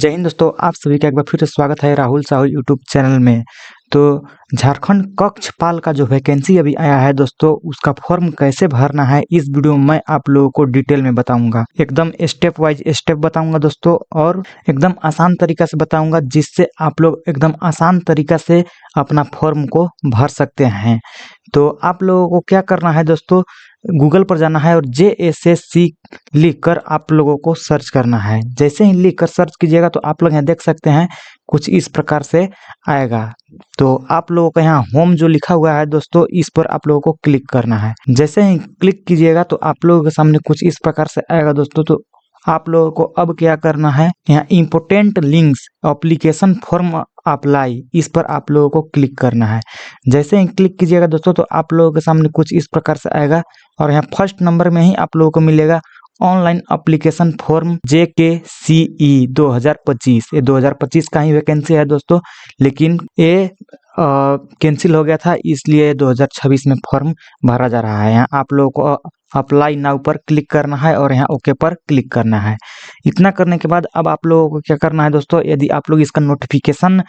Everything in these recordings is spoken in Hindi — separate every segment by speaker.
Speaker 1: जय हिंद दोस्तों, आप सभी का एक बार फिर से स्वागत है राहुल साहू यूट्यूब चैनल में। तो झारखंड कक्षपाल का जो वैकेंसी अभी आया है दोस्तों, उसका फॉर्म कैसे भरना है इस वीडियो में मैं आप लोगों को डिटेल में बताऊंगा। एकदम स्टेप वाइज स्टेप बताऊंगा दोस्तों, और एकदम आसान तरीका से बताऊंगा, जिससे आप लोग एकदम आसान तरीका से अपना फॉर्म को भर सकते हैं। तो आप लोगों को क्या करना है दोस्तों, गूगल पर जाना है और JSSC लिखकर आप लोगों को सर्च करना है। जैसे ही लिखकर सर्च कीजिएगा तो आप लोग यहाँ देख सकते हैं कुछ इस प्रकार से आएगा। तो आप लोगों को यहाँ होम जो लिखा हुआ है दोस्तों, इस पर आप लोगों को क्लिक करना है। जैसे ही क्लिक कीजिएगा तो आप लोगों के सामने कुछ इस प्रकार से आएगा दोस्तों। तो आप लोगों को अब क्या करना है, यहाँ important links application form apply, इस पर आप लोगों को क्लिक करना है। जैसे ही क्लिक कीजिएगा दोस्तों तो आप लोगों के सामने कुछ इस प्रकार से आएगा, और यहाँ फर्स्ट नंबर में ही आप लोगों को मिलेगा ऑनलाइन एप्लीकेशन फॉर्म JKCE 2025। ये 2025 का ही वैकेंसी है दोस्तों, लेकिन ये कैंसिल हो गया था, इसलिए 2026 में फॉर्म भरा जा रहा है। यहाँ आप लोगों को अप्लाई नाउ पर क्लिक करना है और यहाँ ओके पर क्लिक करना है। इतना करने के बाद अब आप लोगों को क्या करना है दोस्तों, यदि आप लोग इसका नोटिफिकेशन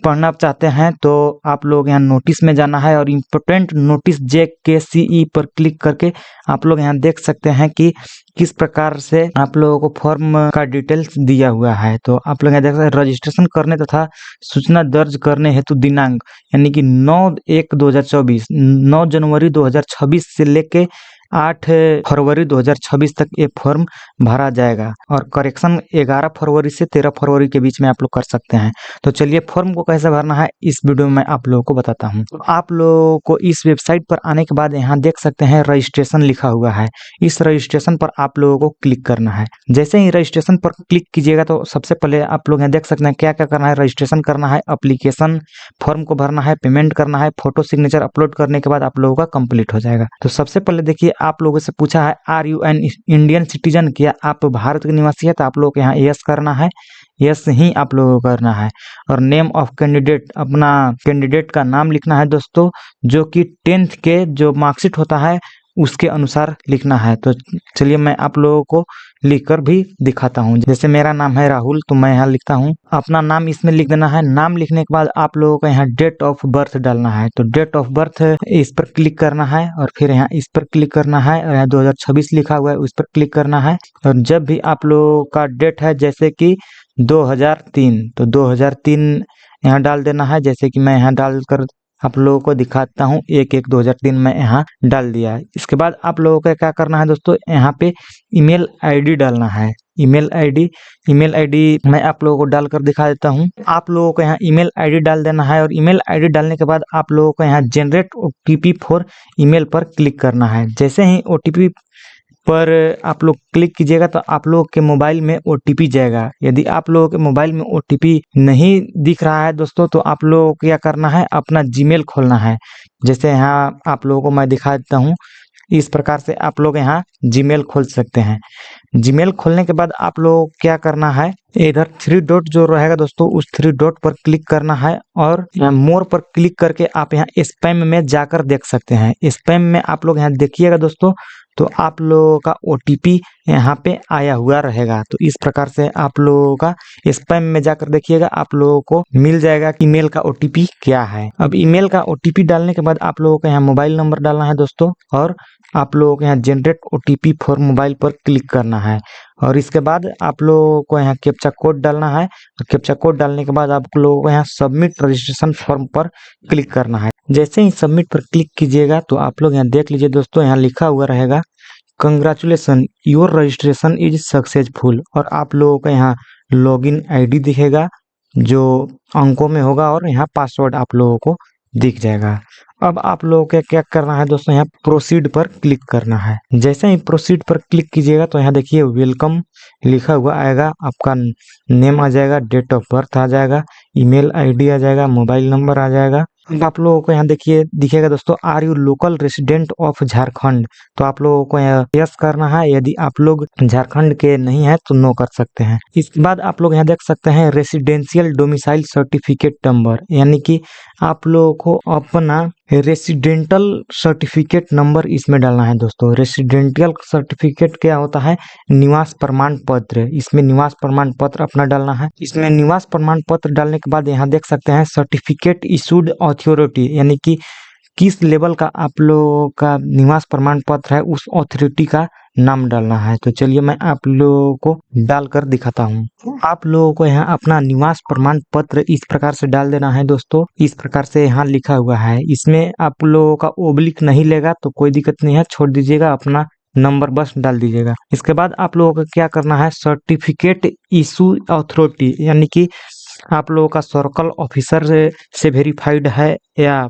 Speaker 1: पढ़ना चाहते हैं तो आप लोग यहाँ नोटिस में जाना है और इम्पोर्टेंट नोटिस JKCE पर क्लिक करके आप लोग यहाँ देख सकते हैं कि किस प्रकार से आप लोगों को फॉर्म का डिटेल्स दिया हुआ है। तो आप लोग यहाँ देख सकते हैं रजिस्ट्रेशन करने तथा सूचना दर्ज करने हेतु दिनांक, यानी कि 9/1/2024, 9 जनवरी 2026 से लेके 8 फरवरी 2026 तक ये फॉर्म भरा जाएगा, और करेक्शन 11 फरवरी से 13 फरवरी के बीच में आप लोग कर सकते हैं। तो चलिए फॉर्म को कैसे भरना है इस वीडियो में आप लोगों को बताता हूँ। तो आप लोगों को इस वेबसाइट पर आने के बाद यहाँ देख सकते हैं रजिस्ट्रेशन लिखा हुआ है। इस रजिस्ट्रेशन पर आप लोगों को क्लिक करना है। जैसे ही रजिस्ट्रेशन पर क्लिक कीजिएगा तो सबसे पहले आप लोग यहाँ देख सकते हैं क्या क्या करना है। रजिस्ट्रेशन करना है, एप्लीकेशन फॉर्म को भरना है, पेमेंट करना है, फोटो सिग्नेचर अपलोड करने के बाद आप लोगों का कंप्लीट हो जाएगा। तो सबसे पहले देखिए, आप लोगों से पूछा है are you an Indian citizen, क्या आप भारत के निवासी है, तो आप लोग को यहाँ यस करना है। यस ही आप लोगों को करना है। और नेम ऑफ कैंडिडेट, अपना कैंडिडेट का नाम लिखना है दोस्तों, जो कि 10th के जो मार्कशीट होता है उसके अनुसार लिखना है। तो चलिए मैं आप लोगों को लिखकर भी दिखाता हूँ। जैसे मेरा नाम है राहुल, तो मैं यहाँ लिखता हूँ, अपना नाम इसमें लिख देना है। नाम लिखने के बाद आप लोगों को यहाँ डेट ऑफ बर्थ डालना है। तो डेट ऑफ बर्थ इस पर क्लिक करना है, और फिर यहाँ इस पर क्लिक करना है, और यहाँ 2026 लिखा हुआ है उस पर क्लिक करना है। और जब भी आप लोगों का डेट है, जैसे कि 2003, तो 2003 यहाँ डाल देना है। जैसे कि मैं यहाँ डालकर आप लोगों को दिखाता हूँ, 1/1/2003 में यहाँ डाल दिया। इसके बाद आप लोगों को क्या करना है दोस्तों, यहाँ पे ईमेल आईडी डालना है। ईमेल आईडी मैं आप लोगों को डालकर दिखा देता हूँ। आप लोगों को यहाँ ईमेल आईडी डाल देना है, और ईमेल आईडी डालने के बाद आप लोगों को यहाँ जनरेट OTP फॉर ईमेल पर क्लिक करना है। जैसे ही OTP पर आप लोग क्लिक कीजिएगा तो आप लोग के मोबाइल में OTP जाएगा। यदि आप लोगों के मोबाइल में OTP नहीं दिख रहा है दोस्तों, तो आप लोगों को क्या करना है, अपना जीमेल खोलना है। जैसे यहाँ आप लोगों को मैं दिखा देता हूँ, इस प्रकार से आप लोग यहाँ जीमेल खोल सकते हैं। जीमेल खोलने के बाद आप लोग क्या करना है, इधर 3 डॉट जो रहेगा दोस्तों, उस 3 डॉट पर क्लिक करना है, और मोर पर क्लिक करके आप यहाँ स्पैम में जाकर देख सकते हैं। स्पैम में आप लोग यहाँ देखिएगा दोस्तों, तो आप लोगों का OTP यहाँ पे आया हुआ रहेगा। तो इस प्रकार से आप लोगों का स्पैम में जाकर देखिएगा, आप लोगों को मिल जाएगा कि ईमेल का OTP क्या है। अब ईमेल का OTP डालने के बाद आप लोगों को यहाँ मोबाइल नंबर डालना है दोस्तों, और आप लोगों को यहाँ जनरेट OTP फॉर मोबाइल पर क्लिक करना है। और इसके बाद आप लोगों को यहाँ कैप्चा कोड डालना है, और कैप्चा कोड डालने के बाद आप लोगों को यहाँ सबमिट रजिस्ट्रेशन फॉर्म पर क्लिक करना है। जैसे ही सबमिट पर क्लिक कीजिएगा तो आप लोग यहाँ देख लीजिए दोस्तों, यहाँ लिखा हुआ रहेगा congratulation your registration is successful, और आप लोगों को यहाँ लॉगिन ID दिखेगा जो अंकों में होगा, और यहाँ पासवर्ड आप लोगों को दिख जाएगा। अब आप लोगों को क्या करना है दोस्तों, यहाँ प्रोसीड पर क्लिक करना है। जैसे ही प्रोसीड पर क्लिक कीजिएगा तो यहाँ देखिए वेलकम लिखा हुआ आएगा, आपका नेम आ जाएगा, डेट ऑफ बर्थ आ जाएगा, ईमेल आईडी आ जाएगा, मोबाइल नंबर आ जाएगा। आप लोगों को यहाँ देखिए दिखेगा दोस्तों, are you local resident of Jharkhand, तो आप लोगों को यहाँ यस करना है। यदि आप लोग झारखंड के नहीं है तो नो कर सकते हैं। इसके बाद आप लोग यहाँ देख सकते हैं रेसिडेंशियल डोमिसाइल सर्टिफिकेट नंबर, यानी कि आप लोगों को अपना रेसिडेंटल सर्टिफिकेट नंबर इसमें डालना है दोस्तों। रेसिडेंशियल सर्टिफिकेट क्या होता है? निवास प्रमाण पत्र। इसमें निवास प्रमाण पत्र अपना डालना है। इसमें निवास प्रमाण पत्र डालने के बाद यहाँ देख सकते हैं सर्टिफिकेट इशूड अथॉरिटी, यानी कि किस लेवल का आप लोगों का निवास प्रमाण पत्र है उस अथॉरिटी का नाम डालना है। तो चलिए मैं आप लोगों को डालकर दिखाता हूँ। आप लोगों को यहाँ अपना निवास प्रमाण पत्र इस प्रकार से डाल देना है दोस्तों। इस प्रकार से यहाँ लिखा हुआ है, इसमें आप लोगों का ओब्लिक नहीं लेगा तो कोई दिक्कत नहीं है, छोड़ दीजिएगा, अपना नंबर बस डाल दीजिएगा। इसके बाद आप लोगों को क्या करना है, सर्टिफिकेट इशू अथॉरिटी, यानी कि आप लोगों का सर्कल ऑफिसर से वेरीफाइड है या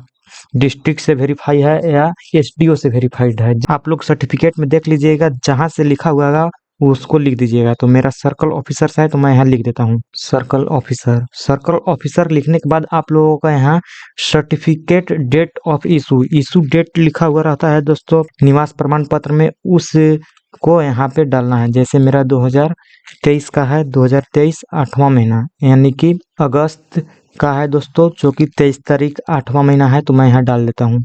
Speaker 1: डिस्ट्रिक्ट से वेरीफाई है या एसडीओ से वेरीफाइड है। आप लोग सर्टिफिकेट में देख लीजिएगा, जहां से लिखा हुआ है उसको लिख दीजिएगा। तो मेरा सर्कल ऑफिसर है तो मैं यहाँ लिख देता हूँ सर्कल ऑफिसर। सर्कल ऑफिसर लिखने के बाद आप लोगों का यहाँ certificate date of issue date लिखा हुआ रहता है दोस्तों निवास प्रमाण पत्र में, उस को यहाँ पे डालना है। जैसे मेरा 2023 का है, 2023 8वां महीना, यानी कि अगस्त का है दोस्तों, जो कि 23 तारीख 8वां महीना है। तो मैं यहाँ डाल देता हूँ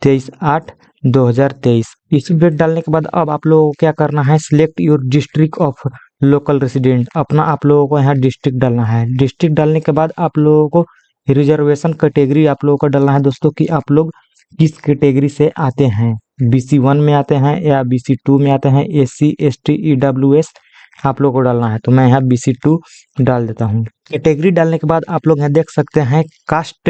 Speaker 1: 23/8/2023। इसी डेट डालने के बाद अब आप लोगों को क्या करना है, select your district of local resident. अपना आप लोगों को यहाँ डिस्ट्रिक्ट डालना है। डिस्ट्रिक्ट डालने के बाद आप लोगों को रिजर्वेशन कैटेगरी आप लोगों को डालना है दोस्तों कि आप लोग किस कैटेगरी से आते हैं, BC1 में आते हैं या BC2 में आते हैं, SC ST EWS आप लोग को डालना है। तो मैं यहाँ BC2 डाल देता हूँ। कैटेगरी डालने के बाद आप लोग यहाँ देख सकते हैं कास्ट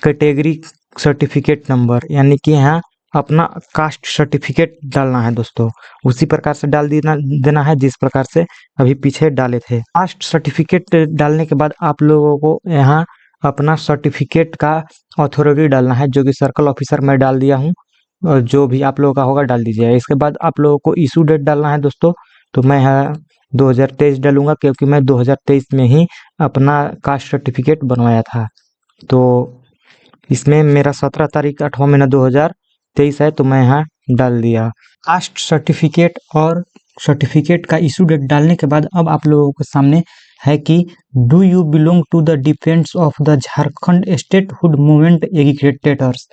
Speaker 1: कैटेगरी सर्टिफिकेट नंबर, यानी कि यहाँ अपना कास्ट सर्टिफिकेट डालना है दोस्तों। उसी प्रकार से डाल देना है जिस प्रकार से अभी पीछे डाले थे। कास्ट सर्टिफिकेट डालने के बाद आप लोगों को यहाँ अपना सर्टिफिकेट का अथॉरिटी डालना है, जो कि सर्कल ऑफिसर मैं डाल दिया हूँ, और जो भी आप लोगों का होगा डाल दीजिए। इसके बाद आप लोगों को इशू डेट डालना है दोस्तों। तो मैं यहाँ 2023 डालूंगा क्योंकि मैं 2023 में ही अपना कास्ट सर्टिफिकेट बनवाया था। तो इसमें मेरा 17 तारीख 8वां महीना 2023 है, तो मैं यहाँ डाल दिया कास्ट सर्टिफिकेट। और सर्टिफिकेट का इशू डेट डालने के बाद अब आप लोगों के सामने है कि do you belong to the defence of the Jharkhand statehood movement agitators.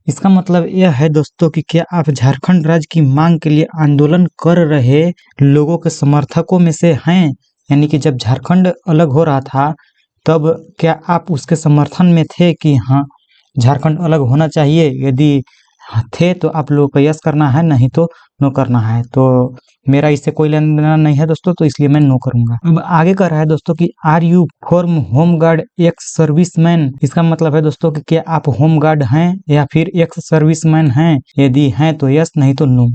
Speaker 1: इसका मतलब यह है दोस्तों कि क्या आप झारखंड राज्य की मांग के लिए आंदोलन कर रहे लोगों के समर्थकों में से हैं, यानी कि जब झारखंड अलग हो रहा था तब क्या आप उसके समर्थन में थे कि हाँ झारखंड अलग होना चाहिए? यदि थे तो आप लोगों को यस करना है, नहीं तो नो करना है। तो मेरा इससे कोई लेना देना नहीं है दोस्तों, तो इसलिए मैं नो करूंगा। अब आगे कर रहा है दोस्तों कि are you from home guard ex serviceman. इसका मतलब है दोस्तों कि क्या आप होम गार्ड हैं या फिर एक्स सर्विसमैन हैं? यदि हैं तो यस, नहीं तो नो।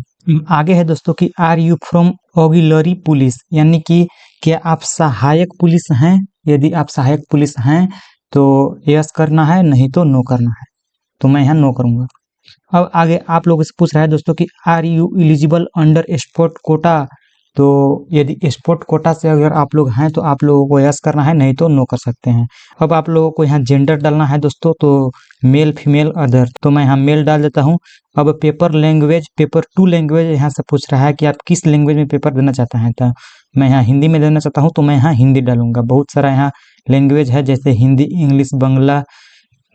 Speaker 1: आगे है दोस्तों कि are you from auxiliary police, यानी कि क्या आप सहायक पुलिस हैं? यदि आप सहायक पुलिस हैं तो यस करना है, नहीं तो नो करना है। तो मैं यहाँ नो करूंगा। अब आगे आप लोगों से पूछ रहा है दोस्तों कि are you eligible under sport quota. तो यदि स्पोर्ट कोटा से अगर आप लोग हैं तो आप लोगों को यस करना है, नहीं तो नो कर सकते हैं। अब आप लोगों को यहाँ जेंडर डालना है दोस्तों, तो मेल फीमेल अदर, तो मैं यहाँ मेल डाल देता हूँ। अब पेपर लैंग्वेज, पेपर 2 लैंग्वेज यहाँ से पूछ रहा है कि आप किस लैंग्वेज में पेपर देना चाहते हैं। तो मैं यहाँ हिंदी में देना चाहता हूँ, तो मैं यहाँ हिंदी डालूंगा। बहुत सारा यहाँ लैंग्वेज है, जैसे हिंदी, इंग्लिश, बंगला,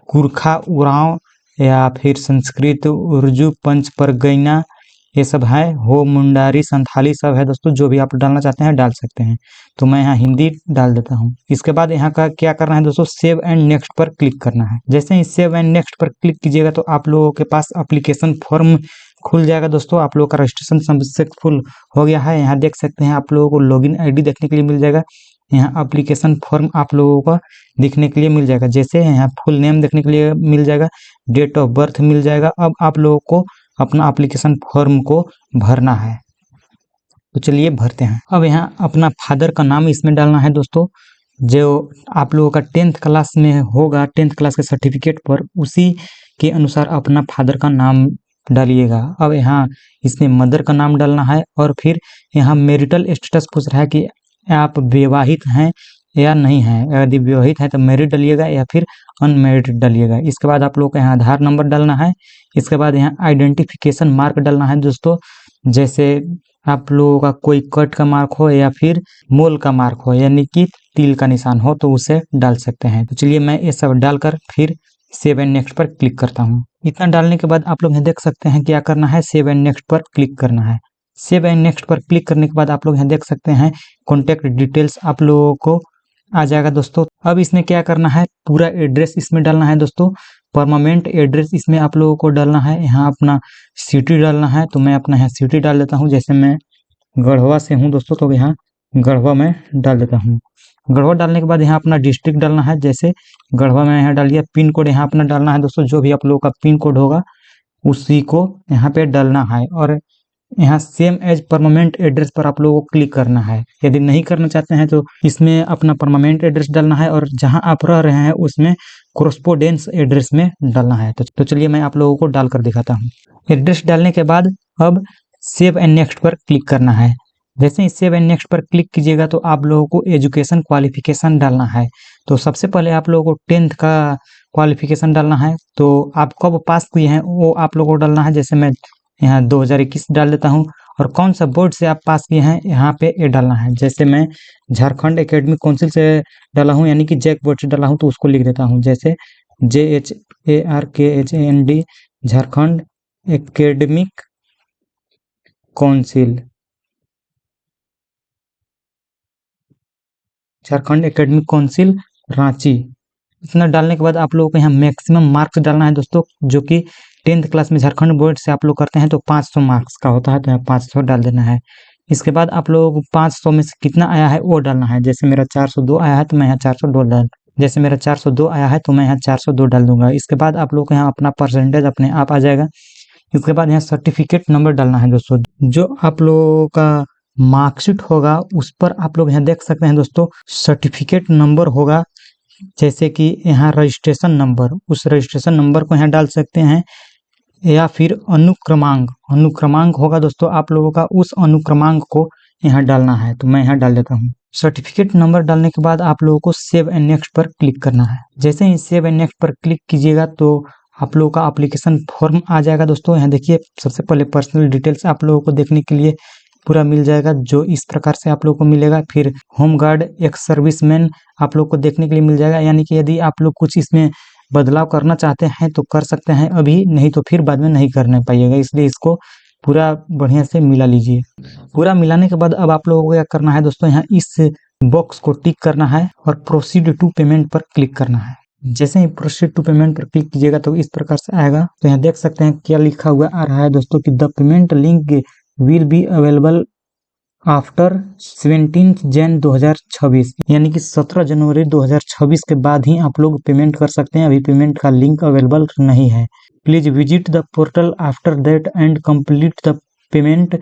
Speaker 1: गुरखा, उरांव या फिर संस्कृत, उर्दू, पंच परगैना, ये सब है, हो मुंडारी, संथाली सब है दोस्तों। जो भी आप डालना चाहते हैं डाल सकते हैं। तो मैं यहाँ हिंदी डाल देता हूँ। इसके बाद यहाँ का क्या करना है दोस्तों, सेव एंड नेक्स्ट पर क्लिक करना है। जैसे ही सेव एंड नेक्स्ट पर क्लिक कीजिएगा तो आप लोगों के पास एप्लीकेशन फॉर्म खुल जाएगा दोस्तों। आप लोगों का रजिस्ट्रेशन सक्सेसफुल हो गया है। यहाँ देख सकते हैं आप लोगों को लॉगिन आईडी देखने के लिए मिल जाएगा। यहाँ एप्लीकेशन फॉर्म आप लोगों को दिखने के लिए मिल जाएगा। जैसे यहाँ फुल नेम देखने के लिए मिल जाएगा, डेट ऑफ बर्थ मिल जाएगा। अब आप लोगों को अपना एप्लीकेशन फॉर्म को भरना है, तो चलिए भरते हैं। अब यहाँ अपना फादर का नाम इसमें डालना है दोस्तों, जो आप लोगों का 10th क्लास में होगा, 10th क्लास के सर्टिफिकेट पर, उसी के अनुसार अपना फादर का नाम डालिएगा। अब यहाँ इसमें मदर का नाम डालना है। और फिर यहाँ मैरिटल स्टेटस पूछ रहा है कि आप विवाहित हैं या नहीं है। यदि विवाहित है तो मैरिड डालिएगा या फिर अनमैरिड डालिएगा। इसके बाद आप लोग को यहाँ आधार नंबर डालना है। इसके बाद यहाँ आइडेंटिफिकेशन मार्क डालना है दोस्तों, जैसे आप लोगों का कोई कट का मार्क हो या फिर मोल का मार्क हो, यानी कि तिल का निशान हो, तो उसे डाल सकते हैं। तो चलिए मैं ये सब डालकर फिर सेव एंड नेक्स्ट पर क्लिक करता हूँ। इतना डालने के बाद आप लोग यहाँ देख सकते हैं क्या करना है, सेव एंड नेक्स्ट पर क्लिक करना है। सेव एंड नेक्स्ट पर क्लिक करने के बाद आप लोग यहाँ देख सकते हैं कॉन्टैक्ट डिटेल्स आप लोगों को आ जाएगा दोस्तों। अब इसमें क्या करना है, पूरा एड्रेस इसमें डालना है दोस्तों, परमानेंट एड्रेस इसमें आप लोगों को डालना है। यहाँ अपना सिटी डालना है, तो मैं अपना यहाँ सिटी डाल देता हूँ। जैसे मैं गढ़वा से हूँ दोस्तों, तो यहाँ गढ़वा में डाल देता हूँ। गढ़वा डालने के बाद यहाँ अपना डिस्ट्रिक्ट डालना है। जैसे गढ़वा में यहाँ डाल दिया। पिन कोड यहाँ अपना डालना है दोस्तों, जो भी आप लोगों का पिन कोड होगा उसी को यहाँ पे डालना है। और यहाँ सेम एज परमानेंट एड्रेस पर आप लोगों को क्लिक करना है। यदि नहीं करना चाहते हैं तो इसमें अपना परमानेंट एड्रेस डालना है और जहां आप रह रहे हैं उसमें कोरस्पोंडेंस एड्रेस में डालना है। तो चलिए मैं आप लोगों को डालकर दिखाता हूँ। एड्रेस डालने के बाद अब सेव एंड नेक्स्ट पर क्लिक करना है। जैसे ही सेव एंड नेक्स्ट पर क्लिक कीजिएगा तो आप लोगों को एजुकेशन क्वालिफिकेशन डालना है। तो सबसे पहले आप लोगों को 10th का क्वालिफिकेशन डालना है। तो आप कब पास किए हैं वो आप लोगों को डालना है। जैसे मैं यहाँ 2021 डाल देता हूँ। और कौन सा बोर्ड से आप पास किए हैं यहाँ पे ये डालना है। जैसे मैं झारखंड एकेडमिक काउंसिल से डाला हूँ, यानी कि जैक बोर्ड से डाला हूँ, तो उसको लिख देता हूँ। जैसे JHARKHAND Jharkhand academic council, Jharkhand academic council Ranchi. इतना डालने के बाद आप लोगों को यहाँ मैक्सिमम मार्क्स डालना है दोस्तों, जो कि 10th क्लास में झारखंड बोर्ड से आप लोग करते हैं तो 500 मार्क्स का होता है, तो यहाँ 500 डाल देना है। इसके बाद आप लोगों को 500 में से कितना आया है वो डालना है। जैसे मेरा 402 आया है तो मैं यहाँ 402 डाल, जैसे मेरा 402 आया है तो मैं यहाँ 402 डाल दूंगा। इसके बाद आप लोग को यहाँ अपना परसेंटेज अपने आप आ जाएगा। इसके बाद यहाँ सर्टिफिकेट नंबर डालना है दोस्तों, जो आप लोगों का मार्कशीट होगा उस पर आप लोग यहाँ देख सकते हैं दोस्तों सर्टिफिकेट नंबर होगा। जैसे कि यहाँ रजिस्ट्रेशन नंबर, उस रजिस्ट्रेशन नंबर को यहाँ डाल सकते हैं, या फिर अनुक्रमांक होगा दोस्तों आप लोगों का, उस अनुक्रमांक को यहाँ डालना है। तो मैं यहाँ डाल देता हूँ। सर्टिफिकेट नंबर डालने के बाद आप लोगों को सेव एंड नेक्स्ट पर क्लिक करना है। जैसे ही सेव एंड नेक्स्ट पर क्लिक कीजिएगा तो आप लोगों का एप्लीकेशन फॉर्म आ जाएगा दोस्तों। यहाँ देखिए सबसे पहले पर्सनल डिटेल्स आप लोगों को देखने के लिए पूरा मिल जाएगा, जो इस प्रकार से आप लोगों को मिलेगा। फिर होम गार्ड एक्स सर्विसमैन आप लोग को देखने के लिए मिल जाएगा, यानी कि यदि आप लोग कुछ इसमें बदलाव करना चाहते हैं तो कर सकते हैं अभी, नहीं तो फिर बाद में नहीं करने पाइएगा। इसलिए इसको पूरा बढ़िया से मिला लीजिए। पूरा मिलाने के बाद अब आप लोगों को क्या करना है दोस्तों, यहाँ इस बॉक्स को टिक करना है और प्रोसीड टू पेमेंट पर क्लिक करना है। जैसे ही प्रोसीड टू पेमेंट पर क्लिक कीजिएगा तो इस प्रकार से आएगा। तो यहाँ देख सकते हैं क्या लिखा हुआ आ रहा है दोस्तों कि the payment link will be available after 17 जन 2026, यानी कि 17 जनवरी 2026 के बाद ही आप लोग पेमेंट कर सकते हैं। अभी पेमेंट का लिंक अवेलेबल नहीं है। Please visit the portal after that and complete the payment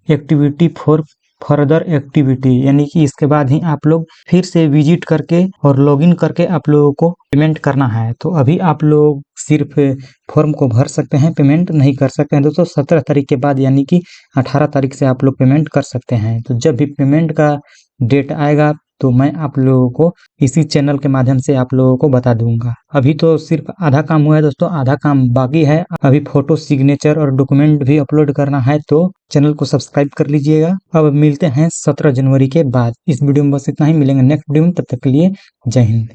Speaker 1: activity for further activity, यानी कि इसके बाद ही आप लोग फिर से विजिट करके और लॉगिन करके आप लोगों को पेमेंट करना है। तो अभी आप लोग सिर्फ फॉर्म को भर सकते हैं, पेमेंट नहीं कर सकते हैं दोस्तों। 17 तारीख के बाद यानी कि 18 तारीख से आप लोग पेमेंट कर सकते हैं। तो जब भी पेमेंट का डेट आएगा तो मैं आप लोगों को इसी चैनल के माध्यम से आप लोगों को बता दूंगा। अभी तो सिर्फ आधा काम हुआ है दोस्तों, आधा काम बाकी है। अभी फोटो, सिग्नेचर और डॉक्यूमेंट भी अपलोड करना है, तो चैनल को सब्सक्राइब कर लीजिएगा। अब मिलते हैं 17 जनवरी के बाद। इस वीडियो में बस इतना ही, मिलेंगे नेक्स्ट वीडियो में, तब तक के लिए जय हिंद।